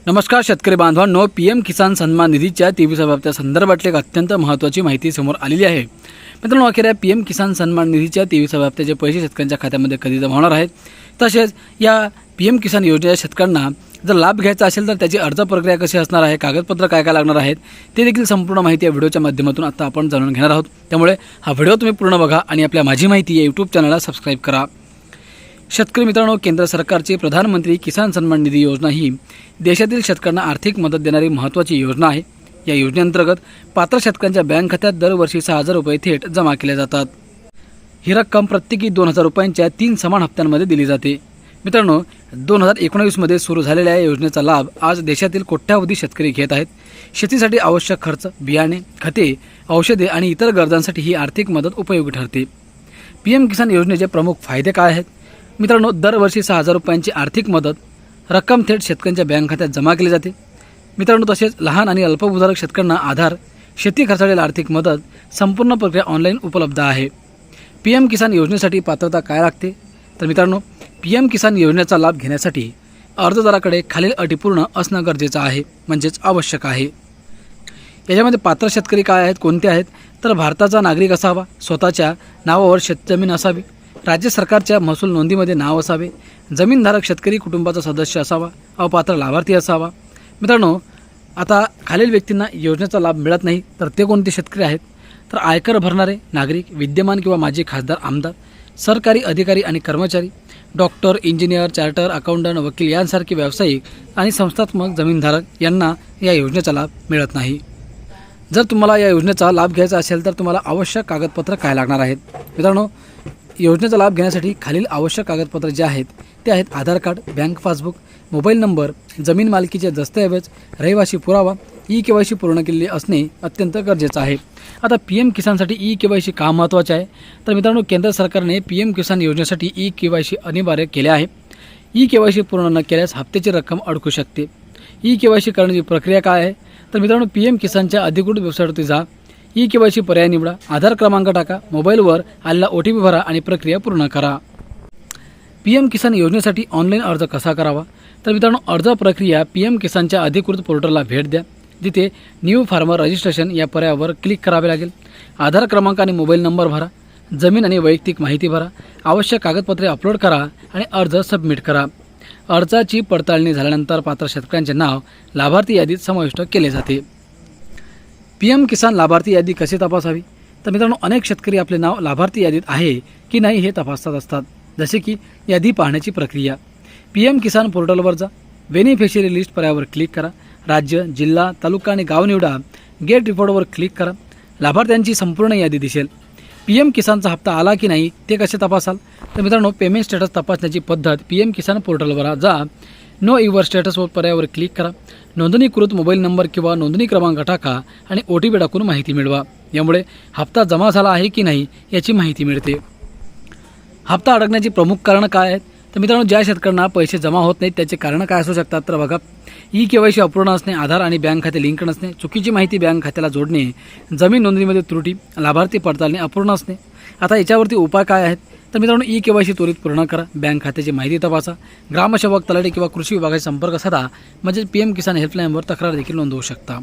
नमस्कार शेतकरी बांधवांनो, पीएम किसान सन्मान निधीच्या 23व्या हप्त्या संदर्भातली एक अत्यंत महत्त्वाची माहिती समोर आलेली आहे। मित्रांनो, अखेर या पीएम किसान सन्मान निधीच्या 23व्या हप्त्याचे पैसे शेतकऱ्यांच्या खात्यामध्ये कधी जमा होणार आहेत, तसेच या पीएम किसान योजनेच्या शेतकऱ्यांना जर लाभ घ्यायचा असेल तर त्याची अर्ज प्रक्रिया कशी असणार आहे, कागदपत्र काय काय लागणार आहेत, ते देखील संपूर्ण माहिती या व्हिडिओच्या माध्यमातून आता आपण जाणून घेणार आहोत। त्यामुळे हा व्हिडिओ तुम्ही पूर्ण बघा आणि आपल्या माझी माहिती या यूट्यूब चॅनलला सबस्क्राइब करा। शेतकरी मित्रांनो, केंद्र सरकारची प्रधानमंत्री किसान सन्मान निधी योजना ही देशातील शेतकऱ्यांना आर्थिक मदत देणारी महत्त्वाची योजना आहे। या योजनेअंतर्गत पात्र शेतकऱ्यांच्या बँक खात्यात दरवर्षी 6,000 रुपये थेट जमा केले जातात। ही रक्कम प्रत्येकी 2,000 रुपयांच्या 3 समान हप्त्यांमध्ये दिली जाते। मित्रांनो, 2019 मध्ये सुरू झालेल्या या योजनेचा लाभ आज देशातील कोट्यावधी शेतकरी घेत आहेत। शेतीसाठी आवश्यक खर्च, बियाणे, खते, औषधे आणि इतर गरजांसाठी ही आर्थिक मदत उपयोगी ठरते। पीएम किसान योजनेचे प्रमुख फायदे काय आहेत? मित्रांनो, दरवर्षी 6,000 रुपयांची आर्थिक मदत रक्कम थेट शेतकऱ्यांच्या बँक खात्यात जमा केली जाते। मित्रांनो, तसेच लहान आणि अल्पभूधारक शेतकऱ्यांना आधार, शेती खर्चातील आर्थिक मदत, संपूर्ण प्रक्रिया ऑनलाईन उपलब्ध आहे। पीएम किसान योजनेसाठी पात्रता काय लागते? तर मित्रांनो, पीएम किसान योजनेचा लाभ घेण्यासाठी अर्जदाराकडे खालील अटी पूर्ण असणं गरजेचं आहे, म्हणजेच आवश्यक आहे। याच्यामध्ये पात्र शेतकरी काय आहेत, कोणते आहेत? तर भारताचा नागरिक असावा, स्वतःच्या नावावर शेतजमीन असावी, राज्य सरकारच्या महसूल नोंदीमध्ये नाव असावे, जमीनधारक शेतकरी कुटुंबाचा सदस्य असावा, अपात्र लाभार्थी असावा। मित्रांनो, आता खालील व्यक्तींना योजनेचा लाभ मिळत नाही तर ते कोणते शेतकरी आहेत? तर आयकर भरणारे नागरिक, विद्यमान किंवा माजी खासदार, आमदार, सरकारी अधिकारी आणि कर्मचारी, डॉक्टर, इंजिनियर, चार्टर अकाउंटंट, वकील यांसारखे व्यावसायिक आणि संस्थात्मक जमीनधारक यांना या योजनेचा लाभ मिळत नाही। जर तुम्हाला या योजनेचा लाभ घ्यायचा असेल तर तुम्हाला आवश्यक कागदपत्र काय लागणार आहेत? मित्रांनो, योजनेचा लाभ घेण्यासाठी खालील आवश्यक कागदपत्र जे आहेत ते आहेत Aadhaar card, bank passbook, mobile number, जमीन मालकीचे दस्तऐवज, रहिवासी पुरावा, ई-केवायसी पूर्ण केलेली असणे अत्यंत गरजेचं आहे। आता पीएम किसानसाठी ई-केवायसी का महत्त्वाचे आहे? तर मित्रांनो, केंद्र सरकारने पीएम किसान योजनेसाठी ई-केवायसी अनिवार्य केले आहे। ई-केवायसी पूर्ण न केल्यास हप्त्याची रक्कम अडकू शकते। ई-केवायसी करण्याची प्रक्रिया काय आहे? तर मित्रांनो, पीएम किसानच्या अधिकृत वेबसाईटवरती जा, ई-केवायसी पर्याय निवडा, आधार क्रमांक टाका, मोबाईलवर आलेला OTP भरा आणि प्रक्रिया पूर्ण करा। पीएम किसान योजनेसाठी ऑनलाईन अर्ज कसा करावा? तर मित्रांनो, अर्ज प्रक्रिया पीएम किसानच्या अधिकृत पोर्टलला भेट द्या, जिथे न्यू फार्मर रजिस्ट्रेशन या पर्यायावर क्लिक करावे लागेल। आधार क्रमांक आणि मोबाईल नंबर भरा, जमीन आणि वैयक्तिक माहिती भरा, आवश्यक कागदपत्रे अपलोड करा आणि अर्ज सबमिट करा। अर्जाची पडताळणी झाल्यानंतर पात्र शेतकऱ्यांचे नाव लाभार्थी यादीत समाविष्ट केले जाते। पीएम किसान लाभार्थी यादी कशी तपासावी? तर मित्रांनो, अनेक शेतकरी आपले नाव लाभार्थी यादीत आहे की नाही हे तपासत असतात। जसे की यादी पाहण्याची प्रक्रिया, पीएम किसान पोर्टलवर जा, बेनिफिशियरी लिस्ट पर्यायावर क्लिक करा, राज्य, जिल्हा, तालुका आणि गाव निवडा, गेट रिपोर्टवर क्लिक करा, लाभार्थ्यांची संपूर्ण यादी दिसेल। पीएम किसानचा हप्ता आला की नाही ते कसे तपासाल? तर मित्रांनो, पेमेंट स्टेटस तपासण्याची पद्धत पीएम किसान पोर्टलवर जा, नो युअर स्टेटस पर्यायावर क्लिक करा, नोंदणीकृत मोबाईल नंबर किंवा नोंदणी क्रमांक टाका आणि OTP टाकून माहिती मिळवा। यामुळे हप्ता जमा झाला आहे की नाही याची माहिती मिळते। हप्ता अडकण्याची प्रमुख कारणं काय आहेत? तर मित्रांनो, ज्या शेतकऱ्यांना पैसे जमा होत नाहीत त्याचे कारणं काय असू शकतात? तर बघा, ई-केवायसी अपूर्ण असणे, आधार आणि बँक खाते लिंक नसणे, चुकीची माहिती बँक खात्याला जोडणे, जमीन नोंदणीमध्ये त्रुटी, लाभार्थी पडताळणी अपूर्ण असणे। आता याच्यावरती उपाय काय आहेत? तर मित्रांनो, ई-केवायसी त्वरित पूर्ण करा, बँक खात्याची माहिती तपासा, ग्रामसेवक, तलाठी किंवा कृषी विभागाचा संपर्क साधा, म्हणजे पीएम किसान हेल्पलाईनवर तक्रार देखील नोंदवू शकता।